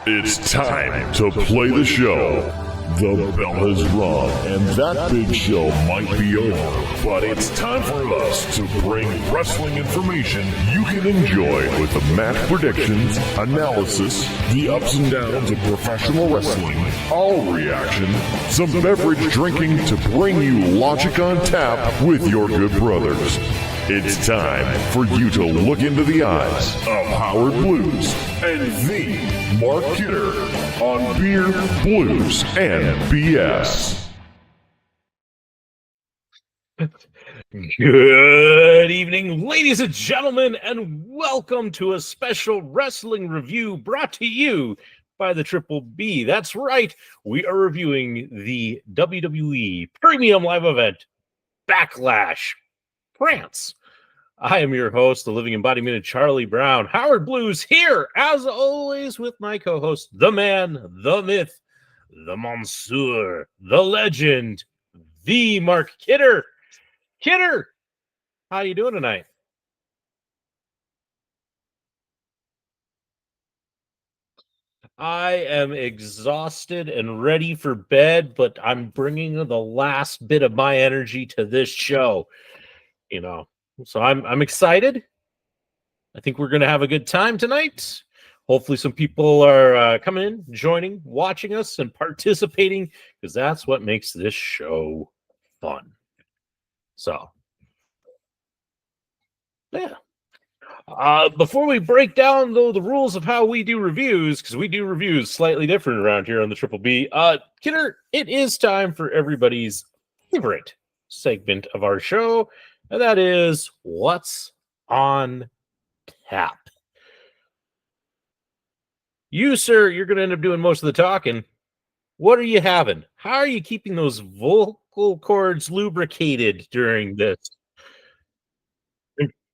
It's time to play the show. The bell has rung, and that big show might be over. But it's time for us to bring wrestling information you can enjoy with the match predictions, analysis, the ups and downs of professional wrestling, our reaction, some beverage drinking to bring you logic on tap with your good brothers. It's time for you to look into the eyes of Howard Blues and the Mark Kidder on Beer, Blues, and BS. Good evening, ladies and gentlemen, and welcome to a special wrestling review brought to you by the Triple B. That's right, we are reviewing the WWE Premium Live Event Backlash France. I am your host, the living embodiment of Charlie Brown, Howard Blues, here, as always, with my co-host, the man, the myth, the Monsieur, the legend, the Mark Kidder. Kidder, how you doing tonight? I am exhausted and ready for bed, but I'm bringing the last bit of my energy to this show, So I'm excited. I think we're going to have a good time tonight. Hopefully some people are coming in, joining, watching us, and participating, because that's what makes this show fun. So, yeah. Before we break down, though, the rules of how we do reviews, because we do reviews slightly different around here on the Triple B, Kidder, it is time for everybody's favorite segment of our show, and that is What's on Tap. You, sir, you're going to end up doing most of the talking. What are you having? How are you keeping those vocal cords lubricated during this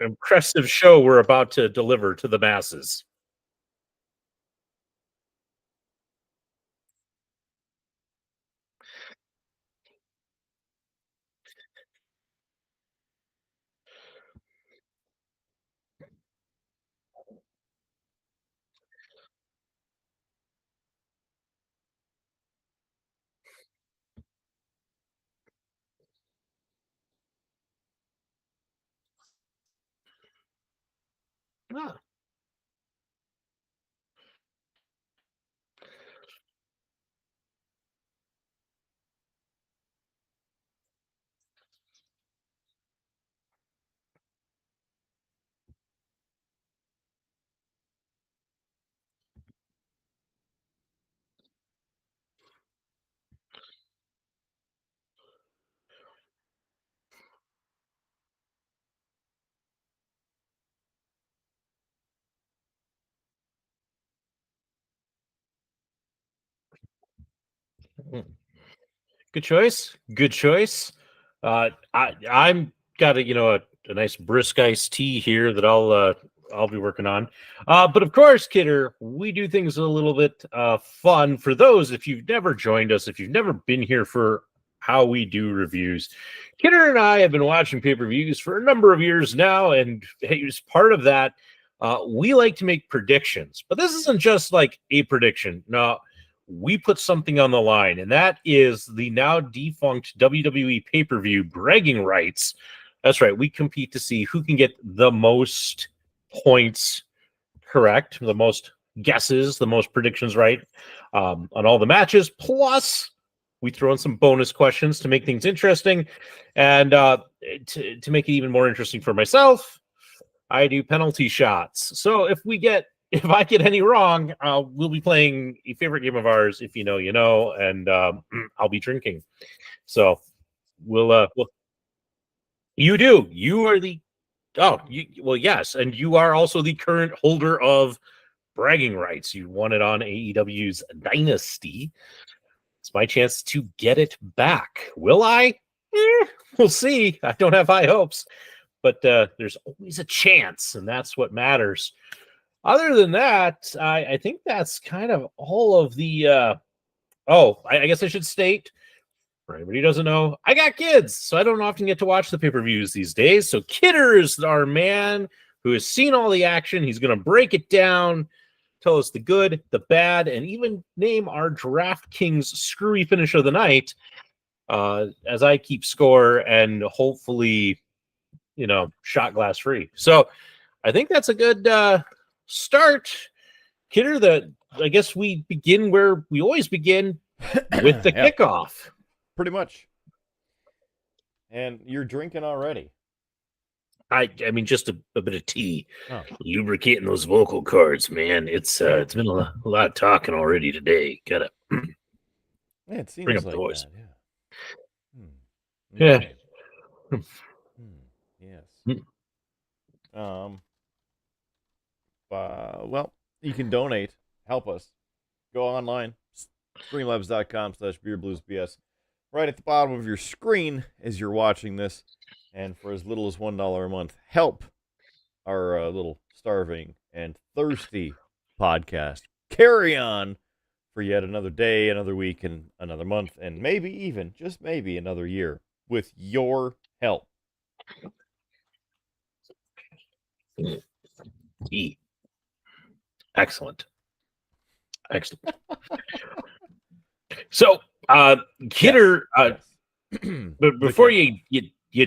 impressive show we're about to deliver to the masses? Ah. Good choice. Good choice. I'm got a nice brisk iced tea here that I'll be working on. But of course, Kidder, we do things a little bit fun for those if you've never joined us, if you've never been here for how we do reviews. Kidder and I have been watching pay-per-views for a number of years now, and as part of that, we like to make predictions. But this isn't just like a prediction. No, we put something on the line, and that is the now defunct WWE pay-per-view bragging rights. That's right. We compete to see who can get the most points correct, the most guesses, the most predictions right on all the matches. Plus, we throw in some bonus questions to make things interesting. And to make it even more interesting for myself, I do penalty shots. So if I get any wrong, we'll be playing a favorite game of ours. If you know, you know, and I'll be drinking. So we'll you do. You are the yes, and you are also the current holder of bragging rights. You won it on AEW's Dynasty. It's my chance to get it back. Will I? We'll see. I don't have high hopes, but there's always a chance, and that's what matters. Other than that, I think that's kind of all of the. I guess I should state, for anybody who doesn't know, I got kids, so I don't often get to watch the pay-per-views these days. So Kidder is our man who has seen all the action. He's going to break it down. tell us the good, the bad, and even name our DraftKings screwy finish of the night as I keep score and hopefully, shot glass free. So I think that's a good start. Kidder, I guess we begin where we always begin with the kickoff. Pretty much. And you're drinking already. I mean, just a bit of tea, lubricating those vocal cords, man. It's been a lot of talking already today. Gotta it seems bring up like the voice. That, yeah. Yes. Well, you can donate. Help us. Go online. Streamlabs.com/beerbluesbs. Right at the bottom of your screen as you're watching this. And for as little as $1 a month, help our little starving and thirsty podcast carry on for yet another day, another week, and another month, and maybe even, just maybe, another year with your help. Excellent. So, Kidder, yes. but before you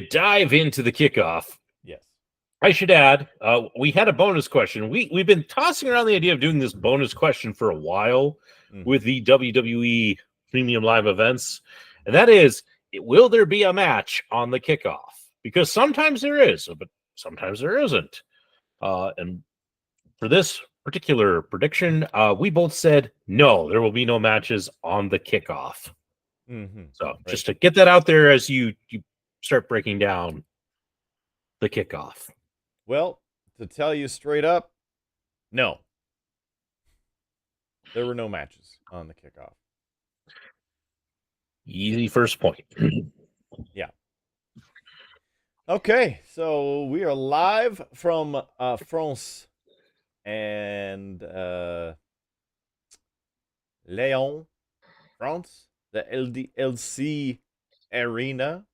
dive into the kickoff, yes, I should add, we had a bonus question. We've been tossing around the idea of doing this bonus question for a while with the WWE Premium Live events, and that is, will there be a match on the kickoff? Because sometimes there is, but sometimes there isn't. And for this particular prediction, we both said no, there will be no matches on the kickoff. So just to get that out there as you start breaking down the kickoff. Well, to tell you straight up, no. There were no matches on the kickoff. Easy first point. Yeah. Okay, so we are live from France and Lyon, France, the LDLC Arena.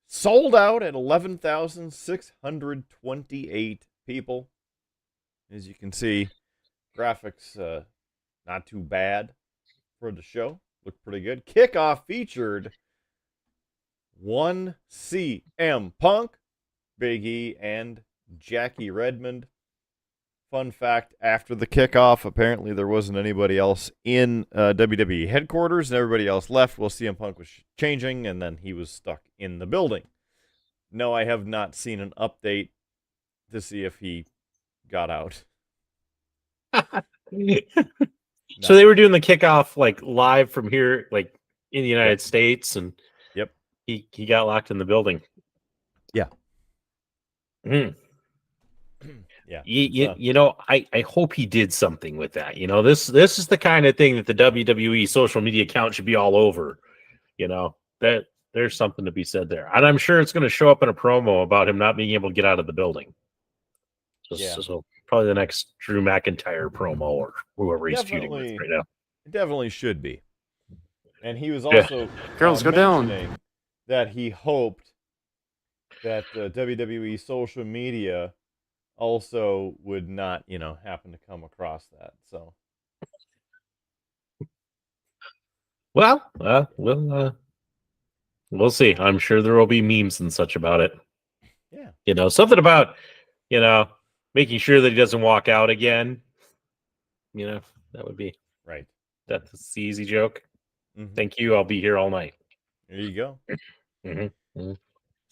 Sold out at 11,628 people. As you can see, graphics not too bad for the show. Looked pretty good. Kickoff featured one CM Punk, Big E, and Jackie Redmond. Fun fact, after the kickoff, apparently there wasn't anybody else in WWE headquarters, and everybody else left while CM Punk was changing, and then he was stuck in the building. No, I have not seen an update to see if he got out. So they were doing the kickoff like live from here, like in the United States, and he got locked in the building. Yeah. Yeah. I hope he did something with that. This is the kind of thing that the WWE social media account should be all over. That there's something to be said there. And I'm sure it's going to show up in a promo about him not being able to get out of the building. So probably the next Drew McIntyre promo or whoever he's feuding with right now. It definitely should be. And he was also Girls go mentioning that he hoped that WWE social media also would not, happen to come across that. So, well, we'll see. I'm sure there will be memes and such about it. Yeah. Something about, making sure that he doesn't walk out again. That would be right. That's the easy joke. Thank you. I'll be here all night. There you go.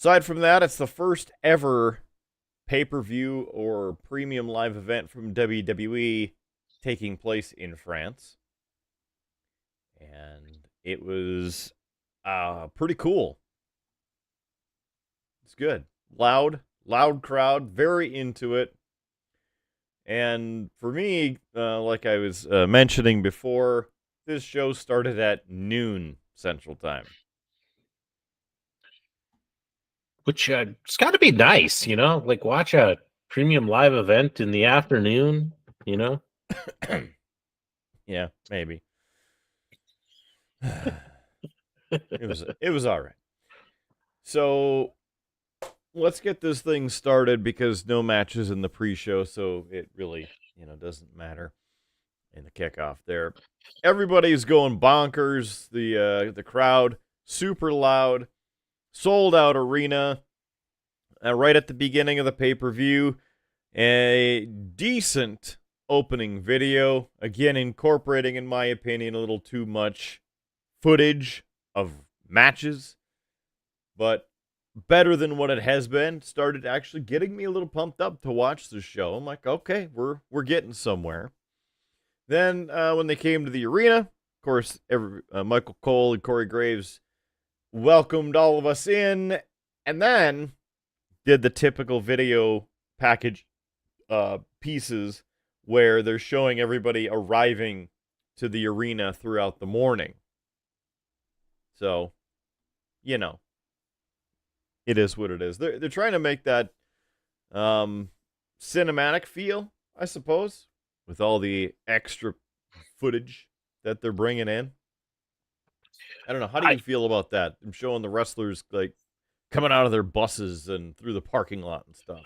Aside from that, it's the first ever pay-per-view or premium live event from WWE taking place in France. And it was pretty cool. It's good. Loud crowd, very into it. And for me, like I was mentioning before, this show started at noon Central Time. Which it's got to be nice, like watch a premium live event in the afternoon, Yeah, maybe. It was all right. So let's get this thing started because no matches in the pre-show, so it really, doesn't matter in the kickoff there. Everybody's going bonkers. The crowd, super loud, sold out arena. Right at the beginning of the pay-per-view, a decent opening video. Again, incorporating, in my opinion, a little too much footage of matches, but better than what it has been. Started actually getting me a little pumped up to watch the show. I'm like, okay, we're getting somewhere. Then when they came to the arena, of course, Michael Cole and Corey Graves welcomed all of us in, and then did the typical video package pieces where they're showing everybody arriving to the arena throughout the morning. So, it is what it is. They're trying to make that cinematic feel, I suppose, with all the extra footage that they're bringing in. I don't know. How do you feel about that? I'm showing the wrestlers like coming out of their buses and through the parking lot and stuff.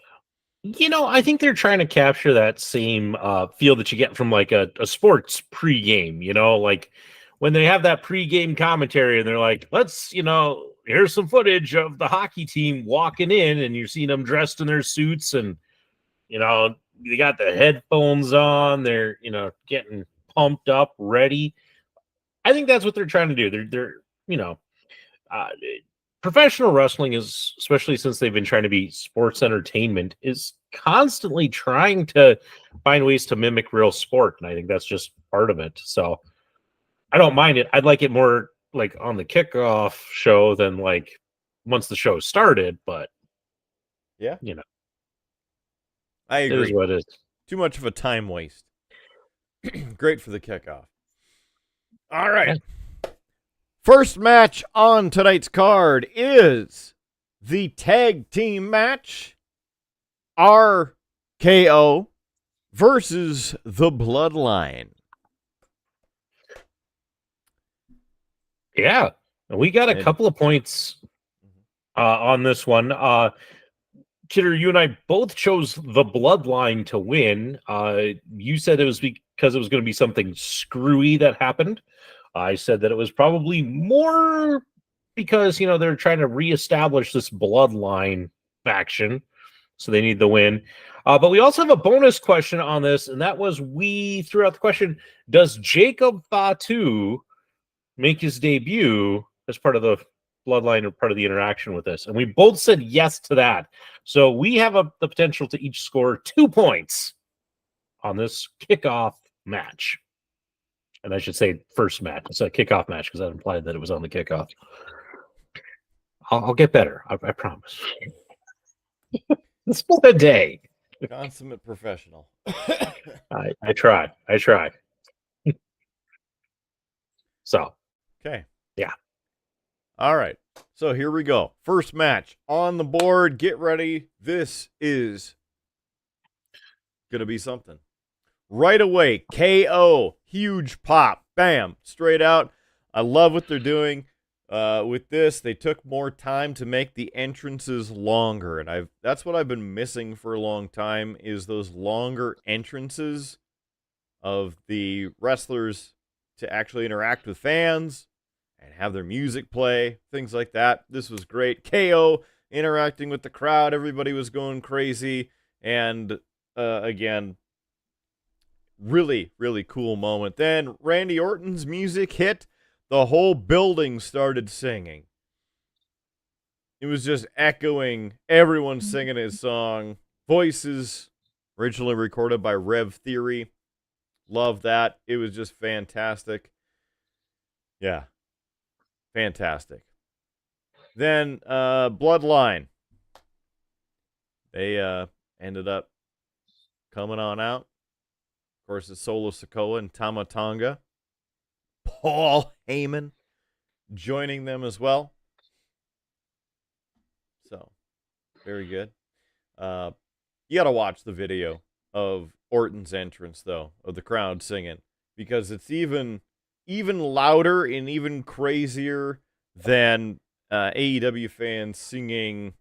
I think they're trying to capture that same feel that you get from like a sports pregame, like when they have that pregame commentary and they're like, let's, here's some footage of the hockey team walking in and you're seeing them dressed in their suits and, they got the headphones on, they're, getting pumped up, ready. I think that's what they're trying to do. They're professional wrestling is, especially since they've been trying to be sports entertainment, is constantly trying to find ways to mimic real sport. And I think that's just part of it. So I don't mind it. I'd like it more like on the kickoff show than like once the show started, but yeah, I agree. It is what it is. Too much of a time waste. Great for the kickoff. All right. Yeah. First match on tonight's card is the tag team match. RKO versus the Bloodline. Yeah, we got a couple of points on this one. Kidder, you and I both chose the Bloodline to win. You said it was because it was going to be something screwy that happened. I said that it was probably more because, they're trying to reestablish this Bloodline faction, so they need the win. But we also have a bonus question on this, and that was we threw out the question, does Jacob Fatu make his debut as part of the Bloodline or part of the interaction with this? And we both said yes to that. So we have the potential to each score 2 points on this kickoff match. And I should say first match. It's a kickoff match because that implied that it was on the kickoff. I'll get better. I promise. It's been a day. Consummate professional. I try. So. Okay. Yeah. All right. So here we go. First match on the board. Get ready. This is going to be something. Right away, KO, huge pop, bam, straight out. I love what they're doing with this. They took more time to make the entrances longer, and that's what I've been missing for a long time is those longer entrances of the wrestlers to actually interact with fans and have their music play, things like that. This was great. KO interacting with the crowd. Everybody was going crazy, and again, really, really cool moment. Then Randy Orton's music hit. The whole building started singing. It was just echoing. Everyone singing his song. Voices originally recorded by Rev Theory. Love that. It was just fantastic. Yeah. Fantastic. Then Bloodline. They ended up coming on out. Of course, it's Solo Sikoa and Tama Tonga. Paul Heyman joining them as well. So, very good. You got to watch the video of Orton's entrance, though, of the crowd singing, because it's even louder and even crazier than AEW fans singing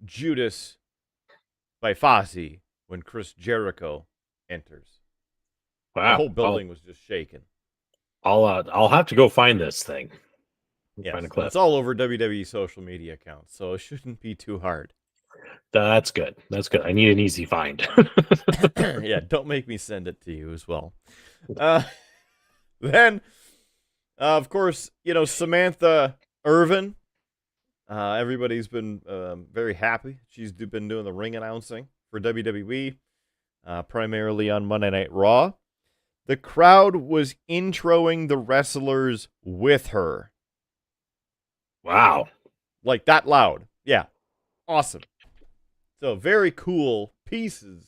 Judas by Fozzy when Chris Jericho enters. Wow. The whole building was just shaking. I'll have to go find this thing. Yes, Find a clip. it's all over WWE social media accounts, so it shouldn't be too hard. That's good. That's good. I need an easy find. Yeah, don't make me send it to you as well. Then, of course, Samantha Irvin. Everybody's been very happy. She's been doing the ring announcing for WWE, primarily on Monday Night Raw. The crowd was introing the wrestlers with her. Wow. Like that loud. Yeah. Awesome. So very cool pieces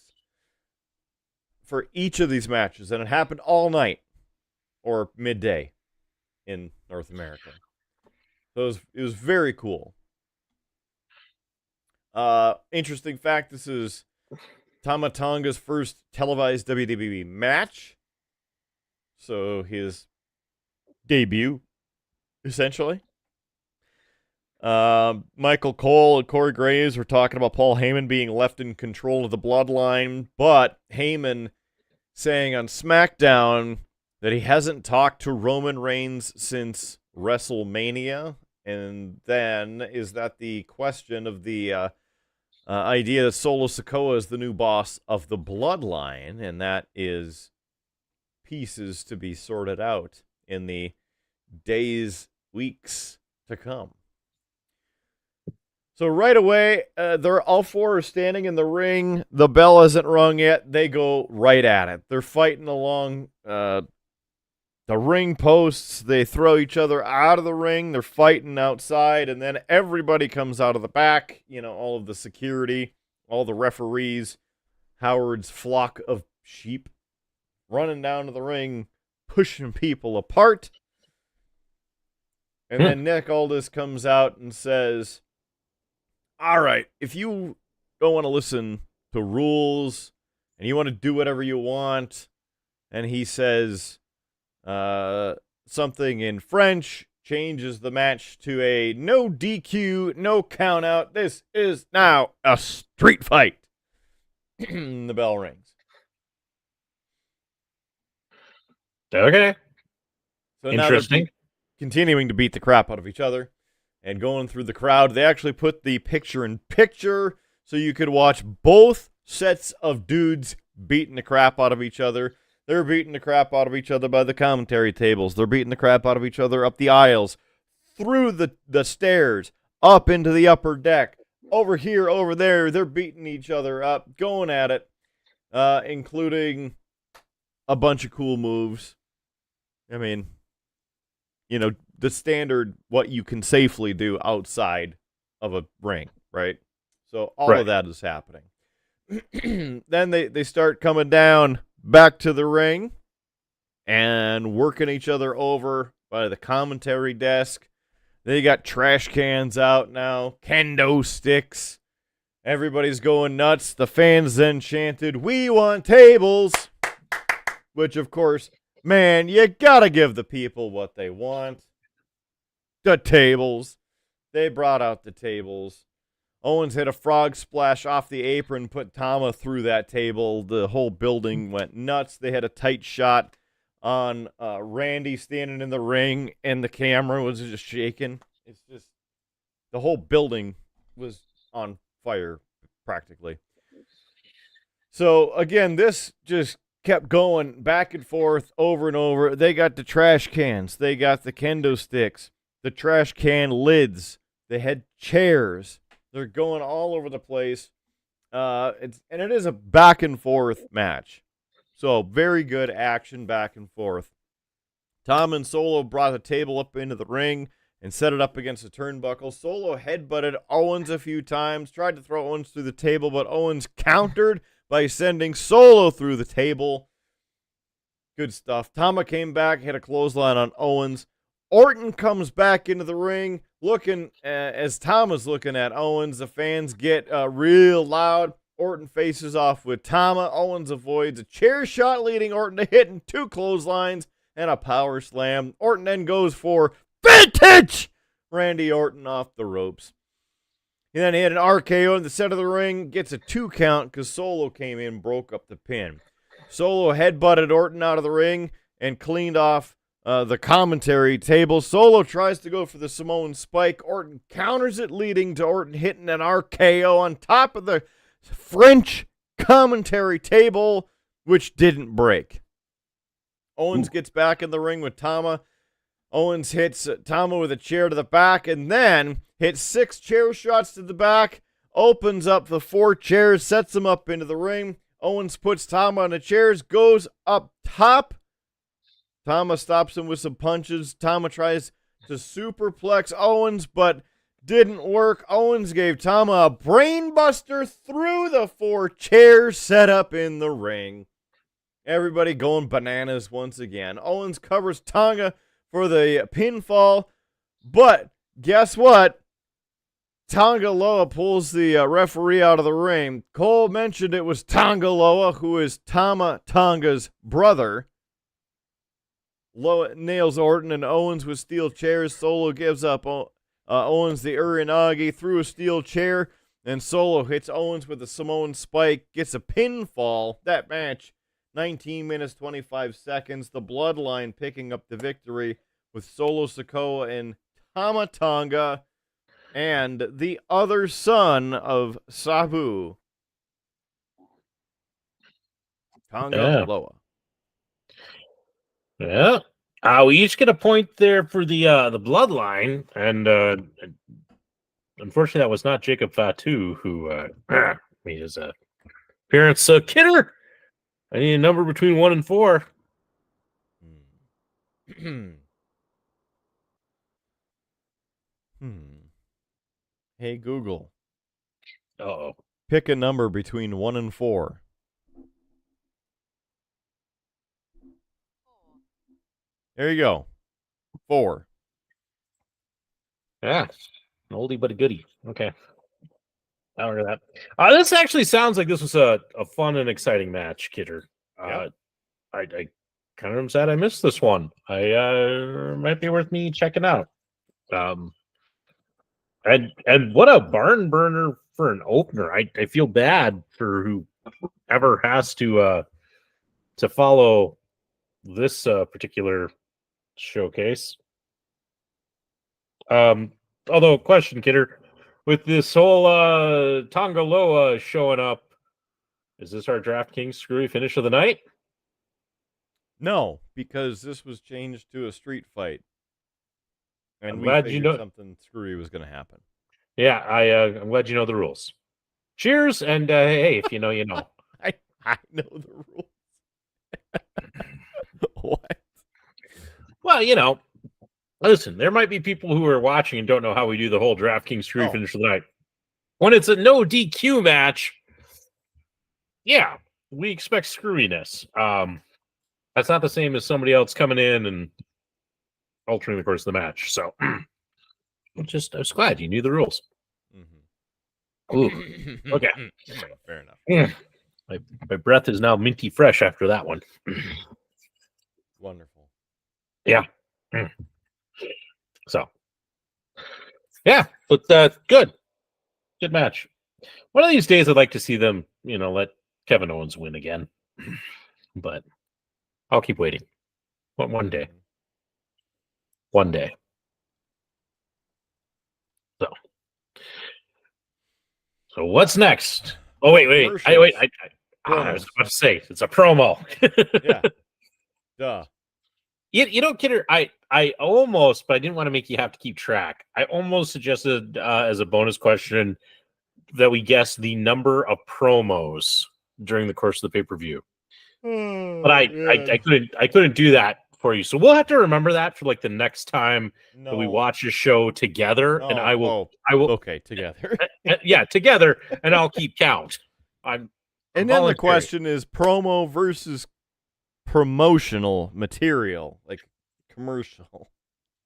for each of these matches. And it happened all night or midday in North America. So it was very cool. Interesting fact, this is Tama Tonga's first televised WWE match. So his debut, essentially. Michael Cole and Corey Graves were talking about Paul Heyman being left in control of the Bloodline, but Heyman saying on SmackDown that he hasn't talked to Roman Reigns since WrestleMania. And then is that the question of the idea that Solo Sikoa is the new boss of the Bloodline, and that is pieces to be sorted out in the days, weeks to come. So right away, they're all four are standing in the ring. The bell hasn't rung yet. They go right at it. They're fighting along the ring posts. They throw each other out of the ring. They're fighting outside, and then everybody comes out of the back. All of the security, all the referees, Howard's flock of sheep, running down to the ring, pushing people apart. And then Nick Aldis comes out and says, all right, if you don't want to listen to rules and you want to do whatever you want, and he says something in French, changes the match to a no DQ, no count out. This is now a street fight. The bell rings. Okay. So Interesting. now they're continuing to beat the crap out of each other and going through the crowd. They actually put the picture-in-picture so you could watch both sets of dudes beating the crap out of each other. They're beating the crap out of each other by the commentary tables. They're beating the crap out of each other up the aisles, through the stairs, up into the upper deck, over here, over there. They're beating each other up, going at it, including a bunch of cool moves. I mean, the standard what you can safely do outside of a ring, right? So all of that is happening. Then they start coming down back to the ring and working each other over by the commentary desk. They got trash cans out now, kendo sticks. Everybody's going nuts. The fans then chanted, "We want tables," which, of course, man, you gotta give the people what they want. The tables. They brought out the tables. Owens hit a frog splash off the apron, put Tama through that table. The whole building went nuts. They had a tight shot on Randy standing in the ring, and the camera was just shaking. It's just, the whole building was on fire, practically. So, again, this just kept going back and forth over and over. They got the trash cans. They got the kendo sticks, the trash can lids. They had chairs. They're going all over the place. It is a back and forth match. So very good action back and forth. Tom and Solo brought the table up into the ring and set it up against the turnbuckle. Solo headbutted Owens a few times, tried to throw Owens through the table, but Owens countered by sending Solo through the table. Good stuff. Tama came back, hit a clothesline on Owens. Orton comes back into the ring, looking as Tama's looking at Owens. The fans get real loud. Orton faces off with Tama. Owens avoids a chair shot, leading Orton to hitting 2 clotheslines and a power slam. Orton then goes for vintage Randy Orton off the ropes. He then hit an RKO in the center of the ring, gets a 2 count because Solo came in, broke up the pin. Solo headbutted Orton out of the ring and cleaned off the commentary table. Solo tries to go for the Samoan spike. Orton counters it, leading to Orton hitting an RKO on top of the French commentary table, which didn't break. Owens gets back in the ring with Tama. Owens hits Tama with a chair to the back and then hits 6 chair shots to the back, opens up the 4 chairs, sets him up into the ring. Owens puts Tama on the chairs, goes up top. Tama stops him with some punches. Tama tries to superplex Owens, but didn't work. Owens gave Tama a brainbuster through the 4 chairs set up in the ring. Everybody going bananas once again. Owens covers Tonga for the pinfall, but guess what? Tonga Loa pulls the referee out of the ring. Cole mentioned it was Tonga Loa, who is Tama Tonga's brother. Loa nails Orton and Owens with steel chairs. Solo gives up Owens the Uranagi through a steel chair, and Solo hits Owens with a Samoan spike, gets a pinfall. That match, 19 minutes, 25 seconds. The Bloodline picking up the victory with Solo Sikoa and Tama Tonga and the other son of Sabu, Tonga Loa. Yeah. We each get a point there for the Bloodline, and unfortunately that was not Jacob Fatu who made his appearance. So Kidder, I need a number between 1 and 4. Hey Google. Uh-oh. Pick a number between 1 and 4. There you go. 4. Yeah. An oldie but a goodie. Okay. I don't know that. This actually sounds like this was a fun and exciting match, Kidder. Yep. I kind of am sad I missed this one. Might be worth me checking out. And what a barn burner for an opener. I feel bad for whoever has to follow this particular showcase. Although, question, Kidder, with this whole Tonga Loa showing up, is this our DraftKings screwy finish of the night? No, because this was changed to a street fight. And I'm we glad figured you know something screwy was going to happen. Yeah, I'm glad you know the rules. Cheers, and hey, if you know, you know. I know the rules. What? Well, listen, there might be people who are watching and don't know how we do the whole DraftKings screwy finish of the night. When it's a no DQ match, yeah, we expect screwiness. That's not the same as somebody else coming in and altering the course of the match. So I was glad you knew the rules. Mm-hmm. Ooh, okay. Fair enough. Yeah. My breath is now minty fresh after that one. Wonderful. Yeah. So, yeah, but good match. One of these days, I'd like to see them, let Kevin Owens win again. But I'll keep waiting. One day. One day. So what's next? Oh, wait. I was about to say, it's a promo. Yeah. Duh. Kidder, I almost, but I didn't want to make you have to keep track. I almost suggested as a bonus question that we guess the number of promos during the course of the pay-per-view. But I couldn't do that for you. So we'll have to remember that for like the next time that we watch a show together. And I will okay, together. Yeah, together, and I'll keep count. And then the question is promo versus promotional material, like commercial.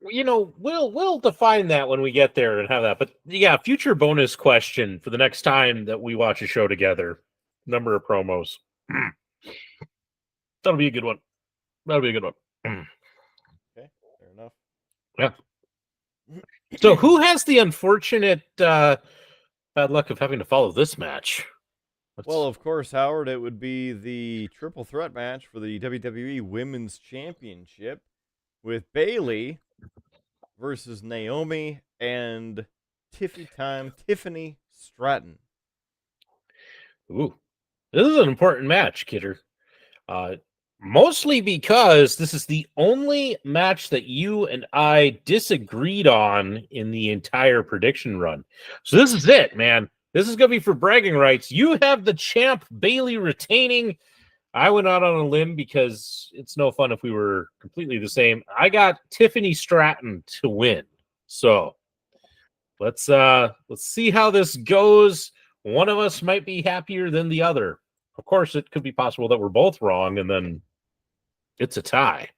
We'll define that when we get there and have that. But yeah, future bonus question for the next time that we watch a show together. Number of promos. That'll be a good one. Okay, fair enough. Yeah. So who has the unfortunate bad luck of having to follow this match? Well, of course, Howard, it would be the triple threat match for the WWE Women's Championship with Bayley versus Naomi and Tiffany Stratton. Ooh, this is an important match, Kidder. Mostly because this is the only match that you and I disagreed on in the entire prediction run. So this is it, man. This is going to be for bragging rights. You have the champ Bayley retaining. I went out on a limb because it's no fun if we were completely the same. I got Tiffany Stratton to win. So let's see how this goes. One of us might be happier than the other. Of course, it could be possible that we're both wrong, and then it's a tie.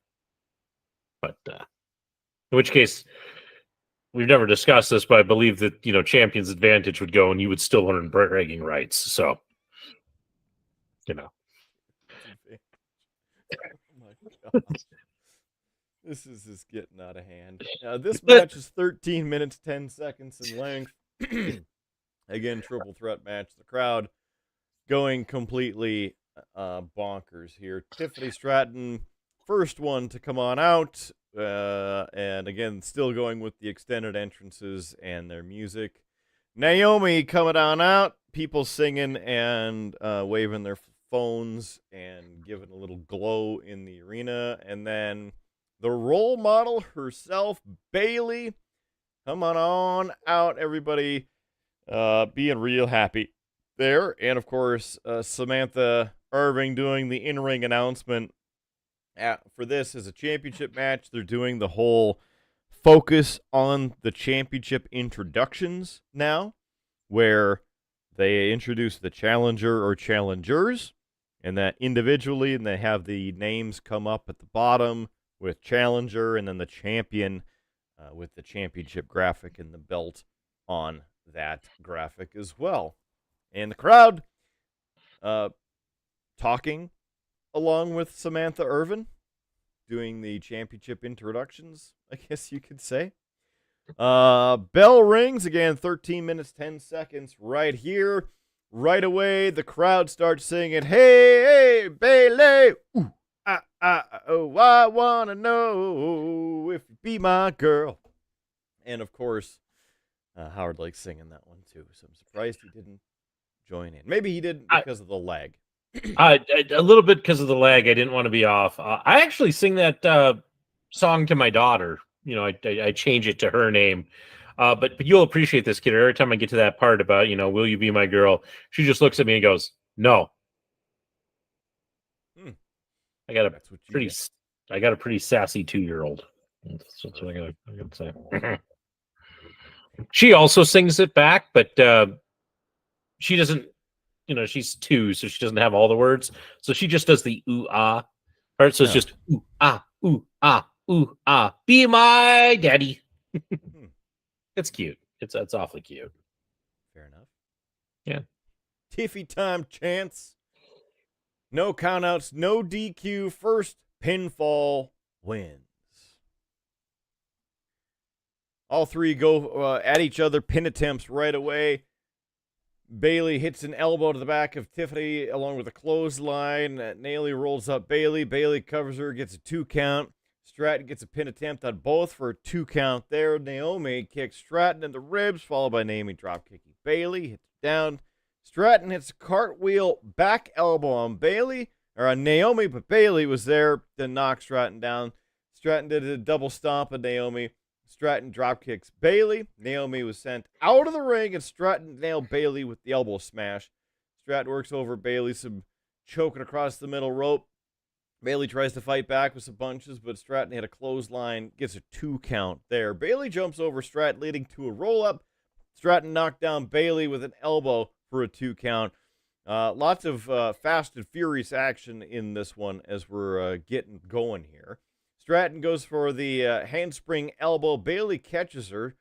But in which case, we've never discussed this, but I believe that, champion's advantage would go and you would still earn bragging rights. So, Oh my God. This is just getting out of hand. This match is 13 minutes, 10 seconds in length. Again, triple threat match. The crowd going completely bonkers here. Tiffany Stratton, first one to come on out. And again, still going with the extended entrances and their music. Naomi coming on out. People singing and waving their phones and giving a little glow in the arena. And then the role model herself, Bayley, come on out, everybody, being real happy there. And of course, Samantha Irving doing the in-ring announcement for this as a championship match. They're doing the whole focus on the championship introductions now, where they introduce the challenger or challengers, and that individually, and they have the names come up at the bottom with challenger, and then the champion with the championship graphic and the belt on that graphic as well. And the crowd talking along with Samantha Irvin, doing the championship introductions, I guess you could say. Bell rings again, 13 minutes, 10 seconds right here. Right away, the crowd starts singing, "Hey, hey, Bayley, ooh, oh, I want to know if you be my girl." And of course, Howard likes singing that one too, so I'm surprised he didn't join in. Maybe he didn't because of the lag. A little bit because of the lag. I didn't want to be off. I actually sing that song to my daughter. I change it to her name. But you'll appreciate this, kid. Every time I get to that part about, will you be my girl? She just looks at me and goes, "No." I got a pretty sassy 2-year-old. That's what I gotta say. She also sings it back, but she doesn't. She's 2, so she doesn't have all the words. So she just does the ooh ah part. So it's just ooh ah ooh ah ooh ah. Be my daddy. It's cute. It's awfully cute. Fair enough. Yeah. Tiffy time chance. No countouts, no DQ. First pinfall wins. All three go at each other. Pin attempts right away. Bayley hits an elbow to the back of Tiffany along with a clothesline. Naomi rolls up Bayley. Bayley covers her, gets a 2 count. Stratton gets a pin attempt on both for a 2 count there. Naomi kicks Stratton in the ribs, followed by Naomi drop kicking Bayley. Hits down. Stratton hits a cartwheel back elbow on Naomi, but Bayley was there to knock Stratton down. Stratton did a double stomp on Naomi. Stratton drop kicks Bayley. Naomi was sent out of the ring, and Stratton nailed Bayley with the elbow smash. Stratton works over Bayley, some choking across the middle rope. Bayley tries to fight back with some punches, but Stratton hit a clothesline, gets a 2 count there. Bayley jumps over Stratton, leading to a roll-up. Stratton knocked down Bayley with an elbow for a 2 count. Lots of fast and furious action in this one as we're getting going here. Stratton goes for the handspring elbow. Bayley catches her.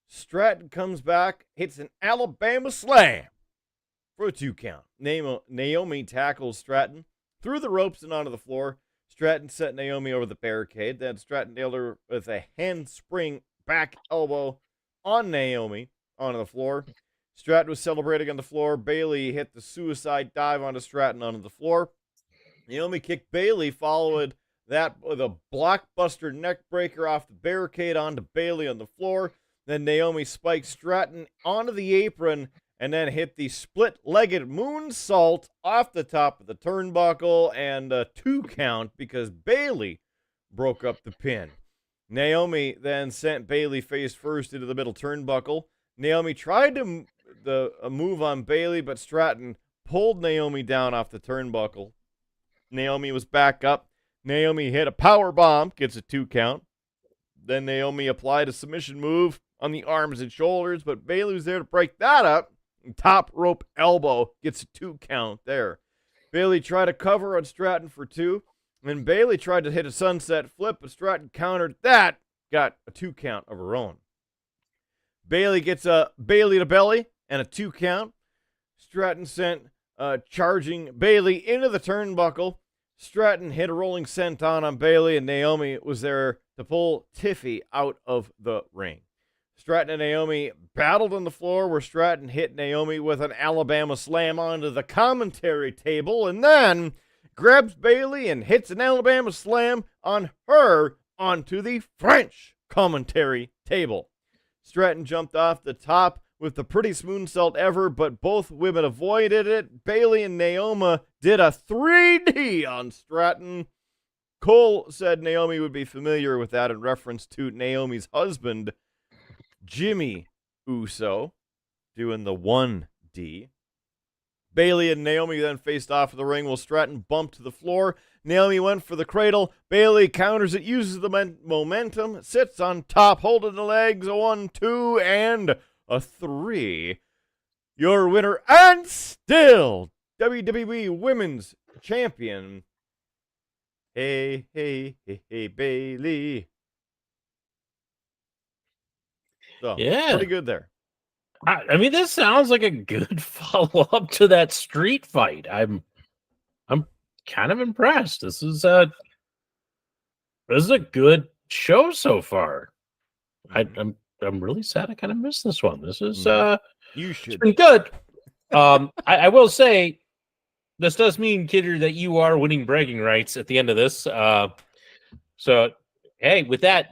Stratton comes back, hits an Alabama slam for a 2 count. Naomi tackles Stratton through the ropes and onto the floor. Stratton set Naomi over the barricade. Then Stratton nailed her with a handspring back elbow on Naomi onto the floor. Stratton was celebrating on the floor. Bayley hit the suicide dive onto Stratton onto the floor. Naomi kicked Bayley, followed that with a blockbuster neck breaker off the barricade onto Bayley on the floor. Then Naomi spiked Stratton onto the apron and then hit the split-legged moonsault off the top of the turnbuckle and a 2 count because Bayley broke up the pin. Naomi then sent Bayley face first into the middle turnbuckle. Naomi tried to move on Bayley, but Stratton pulled Naomi down off the turnbuckle. Naomi was back up. Naomi hit a power bomb, gets a 2 count. Then Naomi applied a submission move on the arms and shoulders, but Bayley was there to break that up. Top rope elbow gets a 2 count there. Bayley tried to cover on Stratton for 2. And Bayley tried to hit a sunset flip, but Stratton countered that, got a 2 count of her own. Bayley gets a Bayley to belly and a 2 count. Stratton sent charging Bayley into the turnbuckle. Stratton hit a rolling senton on Bayley, and Naomi was there to pull Tiffy out of the ring. Stratton and Naomi battled on the floor, where Stratton hit Naomi with an Alabama slam onto the commentary table, and then grabs Bayley and hits an Alabama slam on her onto the French commentary table. Stratton jumped off the top with the prettiest moonsault ever, but both women avoided it. Bayley and Naomi did a 3D on Stratton. Cole said Naomi would be familiar with that in reference to Naomi's husband, Jimmy Uso, doing the 1D. Bayley and Naomi then faced off in the ring while Stratton bumped to the floor. Naomi went for the cradle. Bayley counters it, uses the momentum, sits on top, holding the legs, a 1, 2, and a 3. Your winner and still WWE Women's Champion. Hey, hey, hey, hey, Bayley. So, Yeah. pretty good there. I mean, this sounds like a good follow-up to that street fight. I'm kind of impressed. This is a good show so far. I'm really sad I kind of missed this one. This is You should. it's been good. I will say this does mean, Kidder, that you are winning bragging rights at the end of this. So hey, with that,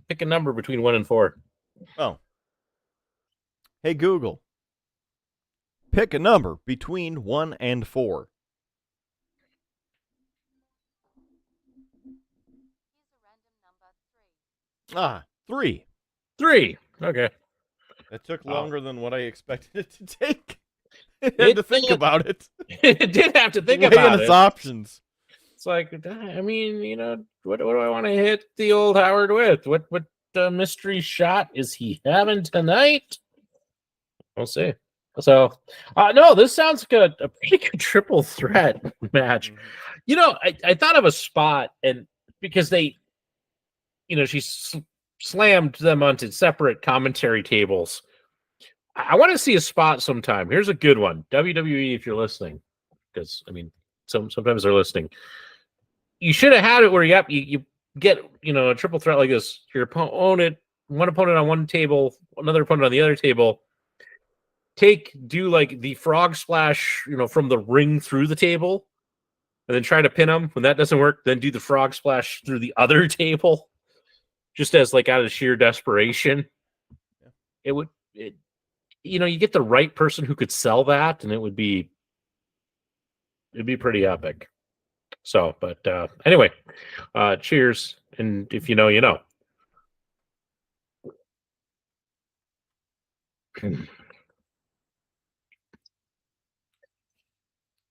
pick a number between 1 and 4. Oh. Hey, Google. Pick a number between 1 and 4. 3. 3. Okay. That took longer than what I expected it to take. I had to think about it. It did have to think Weighing about its it. options. It's like, I mean, what do I want to hit the old Howard with? What mystery shot is he having tonight? We'll see. So, no, this sounds like a pretty good triple threat match. I thought of a spot, and because they, she slammed them onto separate commentary tables. I want to see a spot sometime. Here's a good one. WWE, if you're listening, because, I mean, sometimes they're listening. You should have had it where you get, a triple threat like this. Your opponent, one opponent on one table, another opponent on the other table. Do like the frog splash, from the ring through the table, and then try to pin them. When that doesn't work, then do the frog splash through the other table, just as like out of sheer desperation. Yeah. You get the right person who could sell that, and it'd be pretty epic. So, but anyway, cheers, and if you know, you know.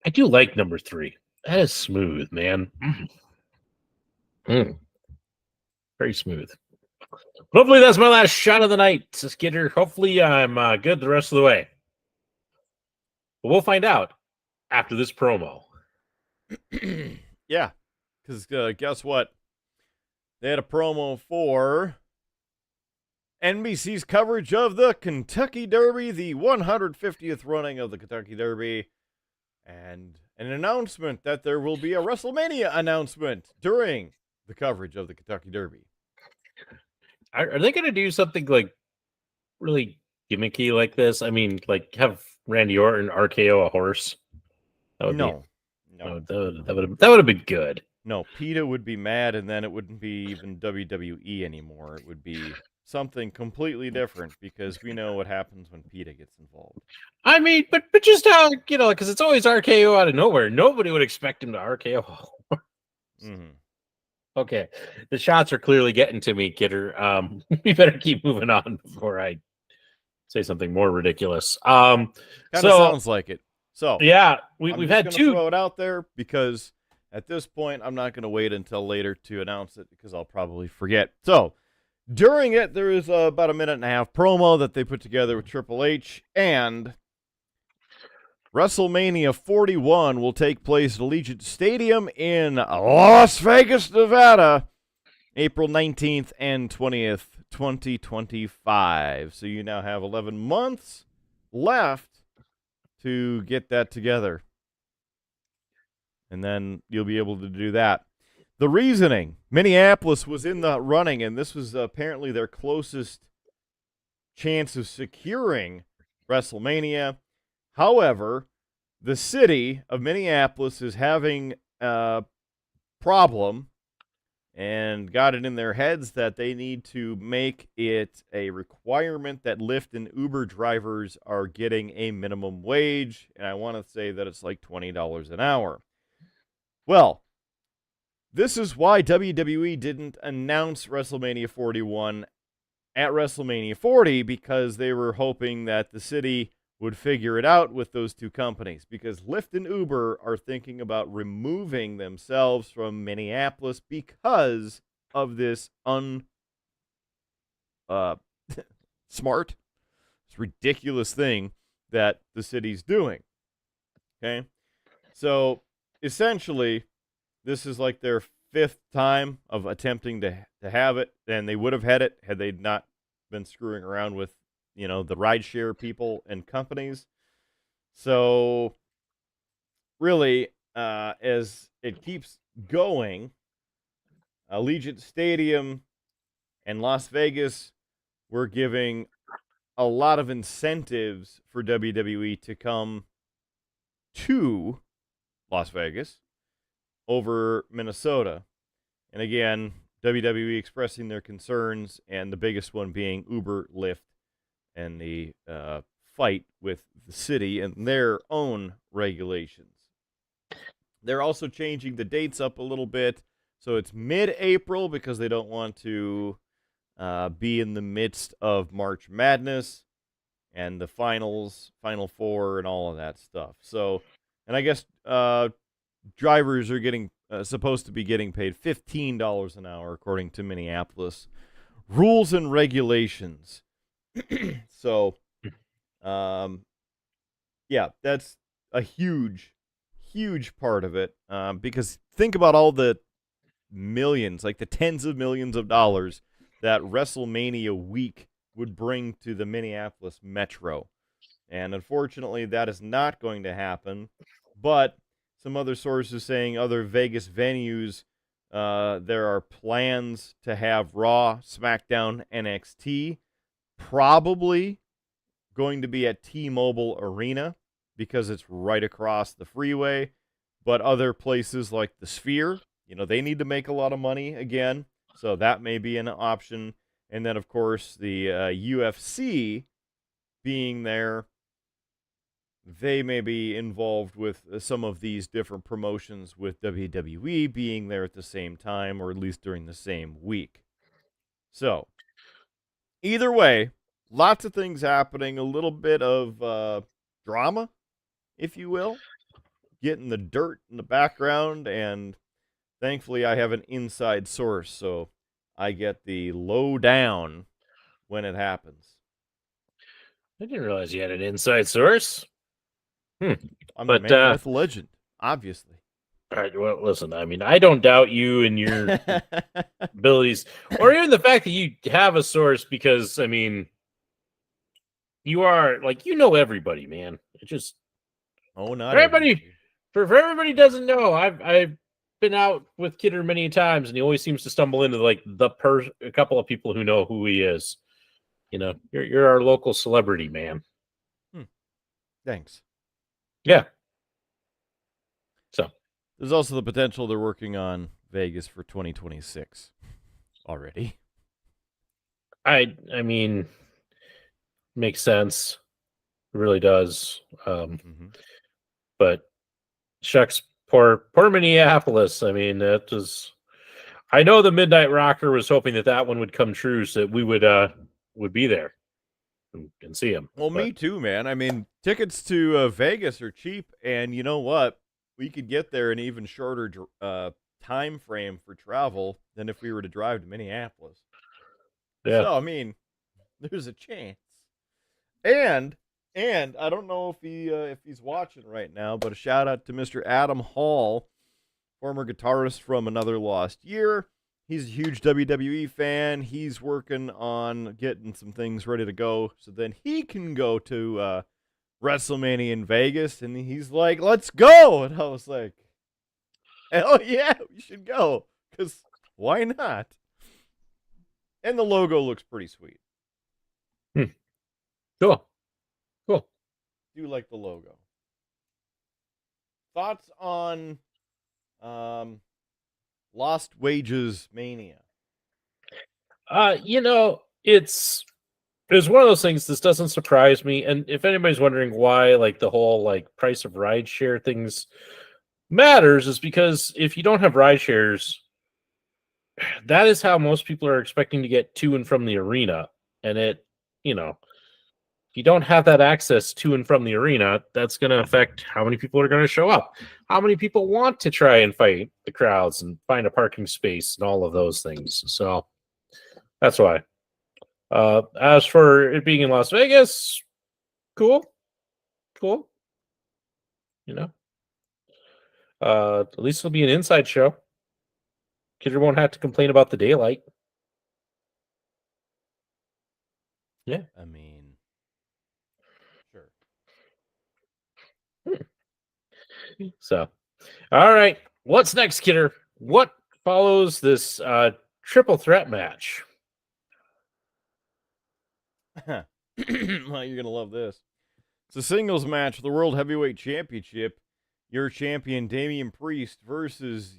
I do like number 3. That is smooth, man. Very smooth. Hopefully that's my last shot of the night, Skidder. Hopefully I'm good the rest of the way. But we'll find out after this promo. Yeah, because guess what? They had a promo for NBC's coverage of the Kentucky Derby, the 150th running of the Kentucky Derby, and an announcement that there will be a WrestleMania announcement during the coverage of the Kentucky Derby. Are they going to do something like really gimmicky like this. I mean, like have Randy Orton RKO a horse. That would No. that would have been good. No, PETA would be mad, and then it wouldn't be even WWE anymore. It would be something completely different because we know what happens when PETA gets involved. I mean, but just how, because it's always RKO out of nowhere. Nobody would expect him to RKO a horse. Mm-hmm. Okay, the shots are clearly getting to me, Kidder. We better keep moving on before I say something more ridiculous. Kind of sounds like it. So yeah, we've had two. Throw it out there because at this point I'm not going to wait until later to announce it because I'll probably forget. So during it, there is about a 1.5-minute promo that they put together with Triple H, and WrestleMania 41 will take place at Allegiant Stadium in Las Vegas, Nevada, April 19th and 20th, 2025. So you now have 11 months left to get that together. And then you'll be able to do that. The reasoning, Minneapolis was in the running, and this was apparently their closest chance of securing WrestleMania. However, the city of Minneapolis is having a problem and got it in their heads that they need to make it a requirement that Lyft and Uber drivers are getting a minimum wage. And I want to say that it's like $20 an hour. Well, this is why WWE didn't announce WrestleMania 41 at WrestleMania 40, because they were hoping that the city would figure it out with those two companies, because Lyft and Uber are thinking about removing themselves from Minneapolis because of this smart, it's ridiculous thing that the city's doing. Okay? So essentially, this is like their 5th time of attempting to have it, and they would have had it had they not been screwing around with, the rideshare people and companies. So really, as it keeps going, Allegiant Stadium and Las Vegas were giving a lot of incentives for WWE to come to Las Vegas over Minnesota. And again, WWE expressing their concerns, and the biggest one being Uber, Lyft, and the fight with the city and their own regulations. They're also changing the dates up a little bit, so it's mid-April because they don't want to be in the midst of March Madness and the finals, Final Four, and all of that stuff. So, and I guess drivers are getting supposed to be getting paid $15 an hour according to Minneapolis rules and regulations. So, yeah, that's a huge part of it, because think about all the millions, like the tens of millions of dollars that WrestleMania week would bring to the Minneapolis Metro. And unfortunately, that is not going to happen. But some other sources saying other Vegas venues, there are plans to have Raw, SmackDown, NXT, probably going to be at T-Mobile Arena because it's right across the freeway. But other places like the Sphere, they need to make a lot of money again, so that may be an option. And then, of course, the UFC being there, they may be involved with some of these different promotions, with WWE being there at the same time, or at least during the same week. So, either way, lots of things happening, a little bit of drama, if you will, getting the dirt in the background, and thankfully I have an inside source, so I get the lowdown when it happens. I didn't realize you had an inside source. I'm a man with legend, obviously. All right, well, listen, I mean, I don't doubt you and your abilities, or even the fact that you have a source, because, I mean, you are, like, everybody, man. It just... Oh, not for everybody. For everybody doesn't know, I've been out with Kidder many times, and he always seems to stumble into, like, a couple of people who know who he is. You're our local celebrity, man. Thanks. Yeah. So there's also the potential they're working on Vegas for 2026 already. I mean, makes sense. It really does. But shucks, poor Minneapolis. I mean, that was. I know the Midnight Rocker was hoping that one would come true, so that we would be there and see him. Well, me too, man. I mean, tickets to Vegas are cheap, and you know what? We could get there in an even shorter time frame for travel than if we were to drive to Minneapolis. Yeah. So, I mean, there's a chance. And I don't know if he's watching right now, but a shout out to Mr. Adam Hall, former guitarist from Another Lost Year. He's a huge WWE fan. He's working on getting some things ready to go so then he can go to WrestleMania in Vegas. And he's like, let's go. And I was like, hell yeah, we should go. Because why not? And the logo looks pretty sweet. Cool. Do like the logo. Thoughts on Lost Wages Mania? It's one of those things. This doesn't surprise me. And if anybody's wondering why, like, the whole price of rideshare things matters, is because if you don't have ride shares, that is how most people are expecting to get to and from the arena. And if you don't have that access to and from the arena, that's going to affect how many people are going to show up, how many people want to try and fight the crowds and find a parking space and all of those things. So that's why. As for it being in Las Vegas, cool. At least it'll be an inside show. Kidder won't have to complain about the daylight. Yeah. I mean, sure. So, all right. What's next, Kidder? What follows this triple threat match? Well, you're going to love this. It's a singles match for the World Heavyweight Championship. Your champion, Damian Priest, versus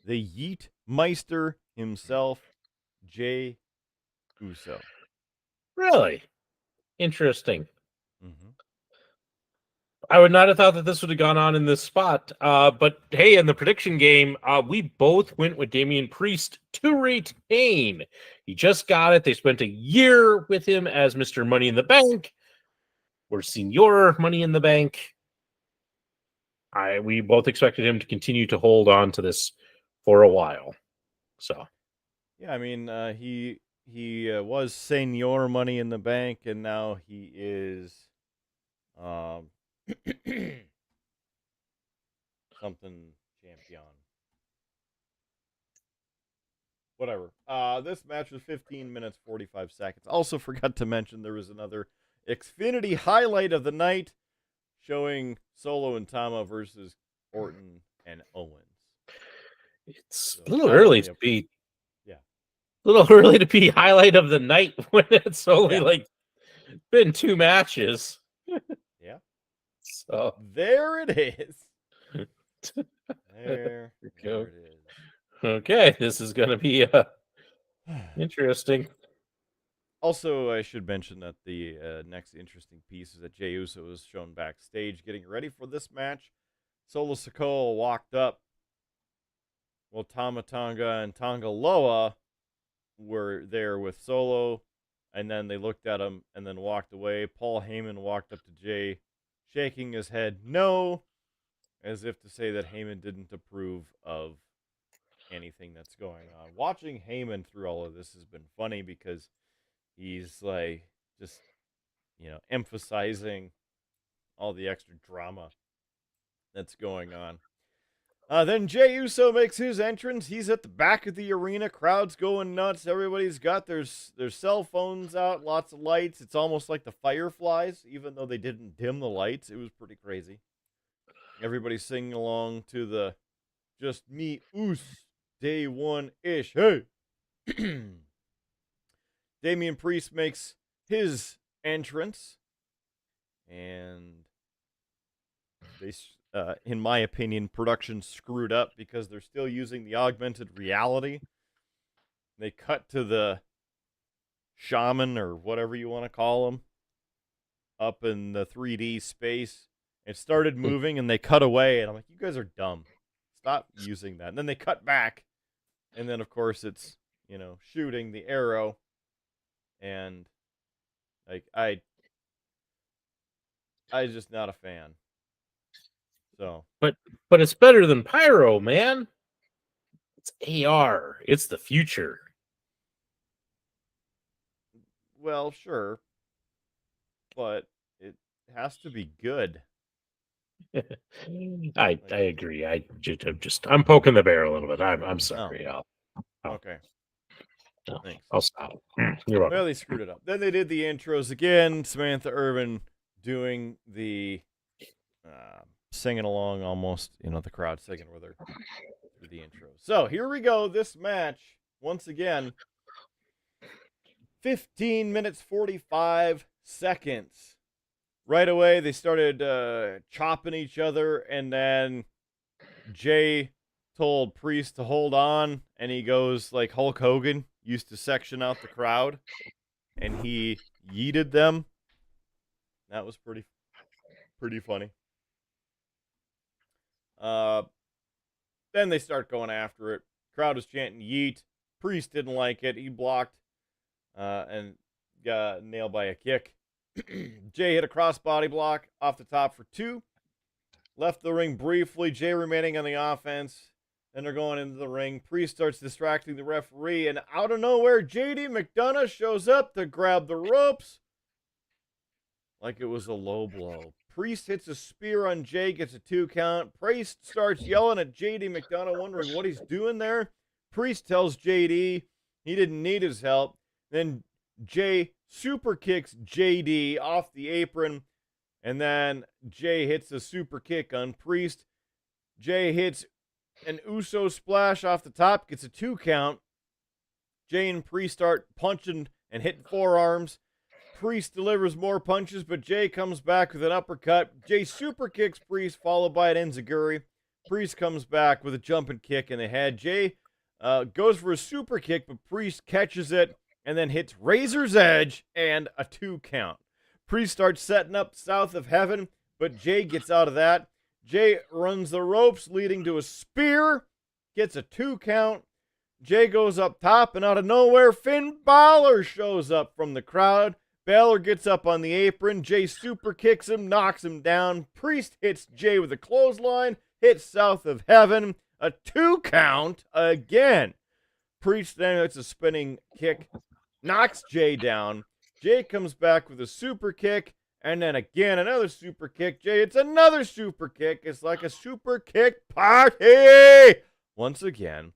the Yeet Meister himself, Jey Uso. Really? Interesting. I would not have thought that this would have gone on in this spot. But hey, in the prediction game, we both went with Damian Priest to retain. He just got it. They spent a year with him as Mr. Money in the Bank, or Senior Money in the Bank. We both expected him to continue to hold on to this for a while. So, yeah, I mean, he was Senior Money in the Bank, and now he is something champion. Whatever. This match was 15 minutes, 45 seconds. Also forgot to mention there was another Xfinity highlight of the night showing Solo and Tama versus Orton and Owens. It's a little early to be. Yeah. A little early to be highlight of the night when it's only been 2 matches. Yeah. So there it is. There it is. Okay, this is going to be interesting. Also, I should mention that the next interesting piece is that Jey Uso was shown backstage getting ready for this match. Solo Sikoa walked up while Tama Tonga and Tonga Loa were there with Solo, and then they looked at him and then walked away. Paul Heyman walked up to Jey, shaking his head no, as if to say that Heyman didn't approve of anything that's going on. Watching Heyman through all of this has been funny because he's just emphasizing all the extra drama that's going on. Then Jey Uso makes his entrance. He's at the back of the arena. Crowd's going nuts. Everybody's got their cell phones out. Lots of lights. It's almost like the Fireflies, even though they didn't dim the lights. It was pretty crazy. Everybody's singing along to the Just Me Us Day One-ish. Hey! Damian Priest makes his entrance, and they, in my opinion, production screwed up because they're still using the augmented reality. They cut to the shaman, or whatever you want to call him, up in the 3D space. It started moving, and they cut away, and I'm like, you guys are dumb. Stop using that. And then they cut back, and then, of course, it's, shooting the arrow, and, like, I just not a fan. So, but it's better than pyro, man. It's AR. It's the future. well, sure, but it has to be good. I agree. I'm poking the bear a little bit. I'm sorry. Okay. No, Thanks. I'll stop. You're welcome. Well, they screwed it up. Then they did the intros again. Samantha Irvin doing the singing along almost, the crowd singing with her through the intros. So here we go. This match, once again, 15 minutes, 45 seconds. Right away, they started chopping each other, and then Jay told Priest to hold on, and he goes like Hulk Hogan used to section out the crowd, and he yeeted them. That was pretty funny. Then they start going after it. Crowd was chanting yeet. Priest didn't like it. He blocked and got nailed by a kick. Jay hit a crossbody block off the top for 2. Left the ring briefly. Jay remaining on the offense. Then they're going into the ring. Priest starts distracting the referee, and out of nowhere, JD McDonough shows up to grab the ropes like it was a low blow. Priest hits a spear on Jay, gets a 2 count. Priest starts yelling at JD McDonough, wondering what he's doing there. Priest tells JD he didn't need his help. Then Jay super kicks JD off the apron, and then Jay hits a super kick on Priest. Jay hits an Uso splash off the top, gets a 2 count. Jay and Priest start punching and hitting forearms. Priest delivers more punches, but Jay comes back with an uppercut. Jay super kicks Priest, followed by an enziguri. Priest comes back with a jumping kick in the head. Jay goes for a super kick, but Priest catches it and then hits Razor's Edge and a 2 count. Priest starts setting up south of heaven, but Jay gets out of that. Jay runs the ropes, leading to a spear, gets a 2 count. Jay goes up top, and out of nowhere, Finn Balor shows up from the crowd. Balor gets up on the apron. Jay super kicks him, knocks him down. Priest hits Jay with a clothesline, hits south of heaven, a 2 count again. Priest then hits a spinning kick, knocks Jay down. Jay comes back with a super kick, and then again another super kick. Jay hits another super kick. It's like a super kick party once again.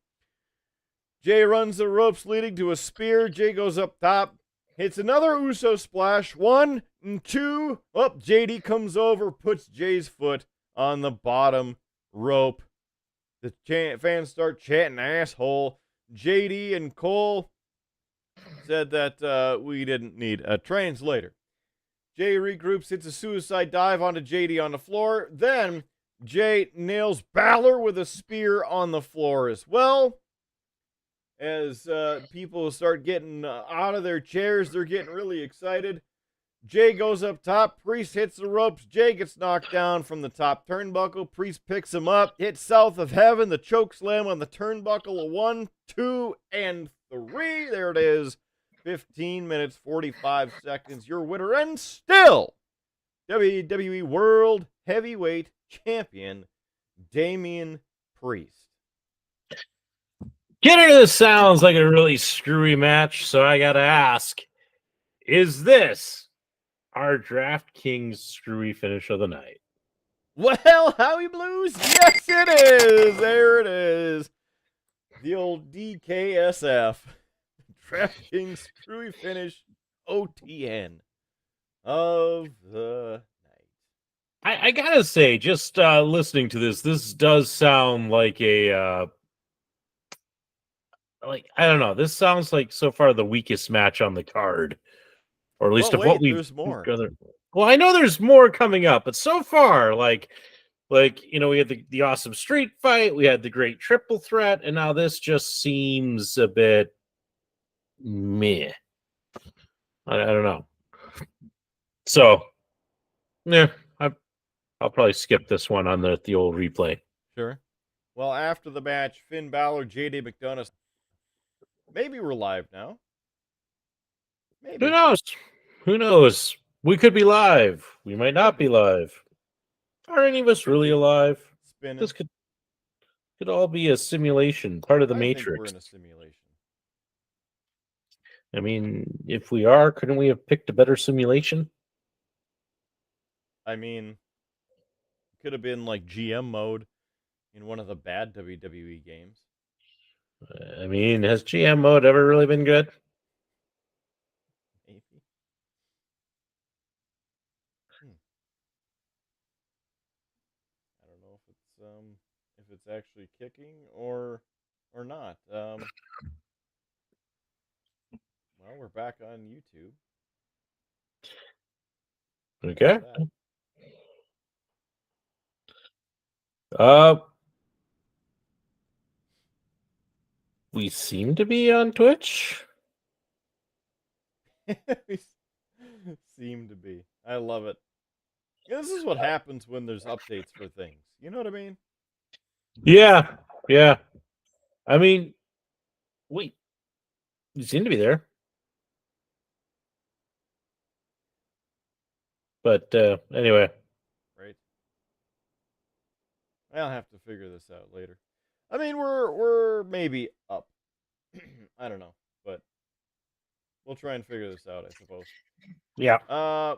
Jay runs the ropes, leading to a spear. Jay goes up top, hits another Uso splash. 1 and 2. Up, JD comes over, puts Jay's foot on the bottom rope. The fans start chanting asshole. JD and Cole said that we didn't need a translator. Jay regroups, hits a suicide dive onto JD on the floor. Then Jay nails Balor with a spear on the floor as well. As people start getting out of their chairs, they're getting really excited. Jay goes up top. Priest hits the ropes. Jay gets knocked down from the top turnbuckle. Priest picks him up. Hits south of heaven. The choke slam on the turnbuckle. A 1, 2, and 3. There it is. 15 minutes, 45 seconds. Your winner, and still WWE World Heavyweight Champion, Damian Priest. Getting this sounds like a really screwy match, so I gotta ask, is this our DraftKings screwy finish of the night? Well, Howie Blues, yes it is! There it is. The old DKSF. DraftKings screwy finish OTN of the night. I gotta say, just listening to this does sound like a... I don't know. This sounds like so far the weakest match on the card. or at least Well, of what wait, we've there's more. Well, I know there's more coming up, but so far, like we had the awesome street fight, we had the great triple threat, and now this just seems a bit meh. I don't know. So, yeah, I'll probably skip this one on the old replay. Sure. Well, after the match, Finn Balor, JD McDonough. Maybe we're live now. Maybe. Who knows? Who knows? We could be live. We might not be live. Are any of us really alive? Spinning. This could all be a simulation, part of the I Matrix. think we're in a simulation. I mean, if we are, couldn't we have picked a better simulation? I mean, could have been like GM mode in one of the bad WWE games. I mean, has GM mode ever really been good? Maybe. I don't know if it's actually kicking or not. Well, we're back on YouTube. Okay. We seem to be on Twitch. We seem to be. I love it. This is what happens when there's updates for things. You know what I mean? Yeah. I mean, wait. You seem to be there. But anyway. Right. I'll have to figure this out later. I mean, we're maybe up. I don't know, but we'll try and figure this out, I suppose. Yeah.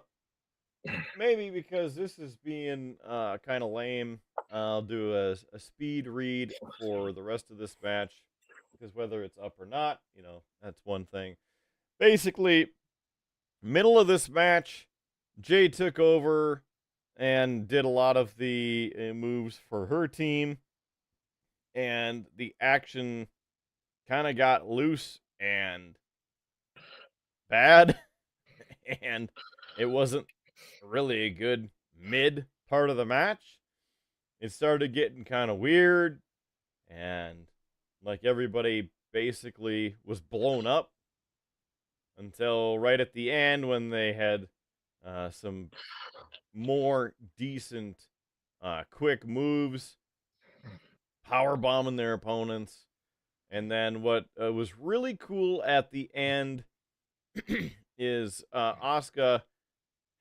Maybe because this is being kind of lame, I'll do a speed read for the rest of this match, because whether it's up or not, that's one thing. Basically, middle of this match, Jade took over and did a lot of the moves for her team, and the action kind of got loose and bad, and it wasn't really a good mid part of the match. It started getting kind of weird, and like everybody basically was blown up until right at the end when they had some more decent quick moves, power bombing their opponents. And then what was really cool at the end is Asuka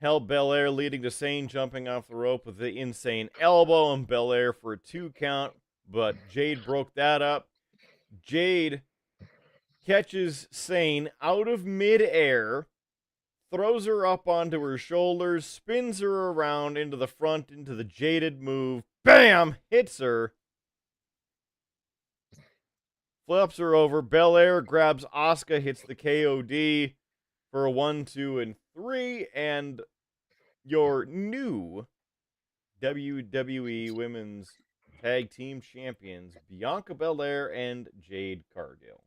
held Belair, leading to Sane jumping off the rope with the insane elbow and Belair for a 2 count, but Jade broke that up. Jade catches Sane out of midair, throws her up onto her shoulders, spins her around into the front into the Jaded move, bam, hits her, flips her over. Belair grabs Asuka, hits the KOD for a 1, 2, and 3, and your new WWE Women's Tag Team Champions, Bianca Belair and Jade Cargill.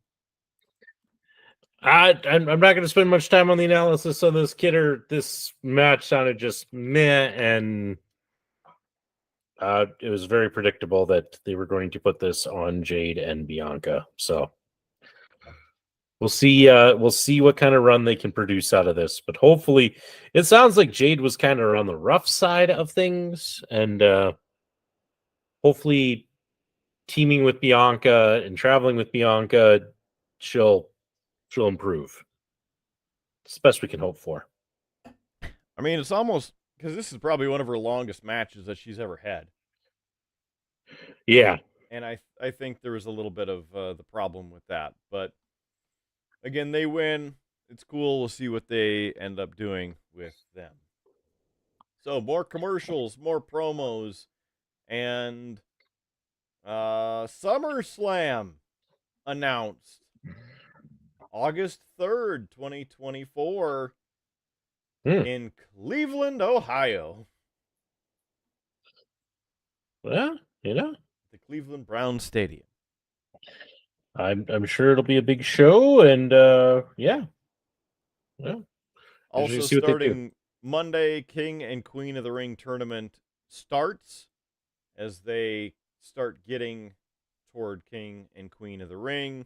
I'm not going to spend much time on the analysis of this, Kidder. This match sounded just meh, and it was very predictable that they were going to put this on Jade and Bianca. So we'll see. We'll see what kind of run they can produce out of this. But hopefully, it sounds like Jade was kind of on the rough side of things, and hopefully, teaming with Bianca and traveling with Bianca, she'll improve. It's the best we can hope for. I mean, it's almost because this is probably one of her longest matches that she's ever had. Yeah. And I think there was a little bit of the problem with that. But again, they win. It's cool. We'll see what they end up doing with them. So more commercials, more promos, and SummerSlam announced August 3rd, 2024 in Cleveland, Ohio. Well, the Cleveland Browns Stadium. I'm sure it'll be a big show, and yeah. Also see what they do. starting Monday, King and Queen of the Ring tournament starts as they start getting toward King and Queen of the Ring,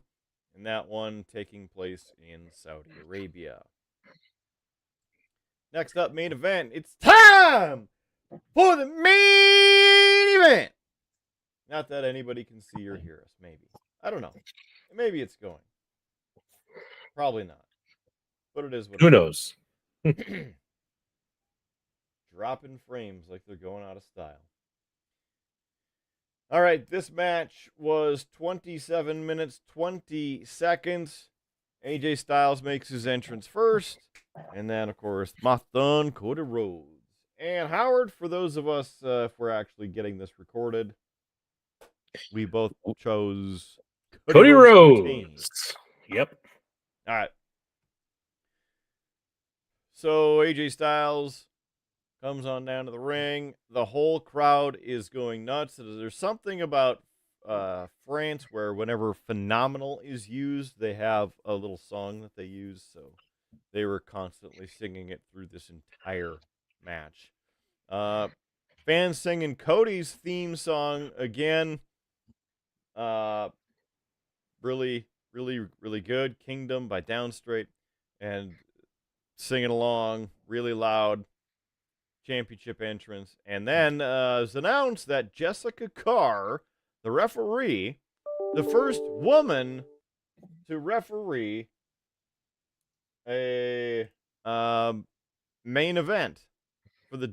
and that one taking place in Saudi Arabia. Next up, main event. It's time for the main event. Not that anybody can see or hear us, maybe. I don't know. Maybe it's going. Probably not. But it is what Who it knows? is. Dropping frames like they're going out of style. All right, this match was 27 minutes, 20 seconds. AJ Styles makes his entrance first. And then, of course, Mathon Cody Rhodes. And Howard, for those of us, if we're actually getting this recorded, we both chose Cody Rhodes. Yep. All right. So AJ Styles comes on down to the ring. The whole crowd is going nuts. There's something about France where whenever phenomenal is used, they have a little song that they use. So they were constantly singing it through this entire match. Fans singing Cody's theme song again. Really, really, really good. Kingdom by Downstraight. And singing along really loud. Championship entrance. And then it was announced that Jessica Carr, the referee, the first woman to referee a main event for the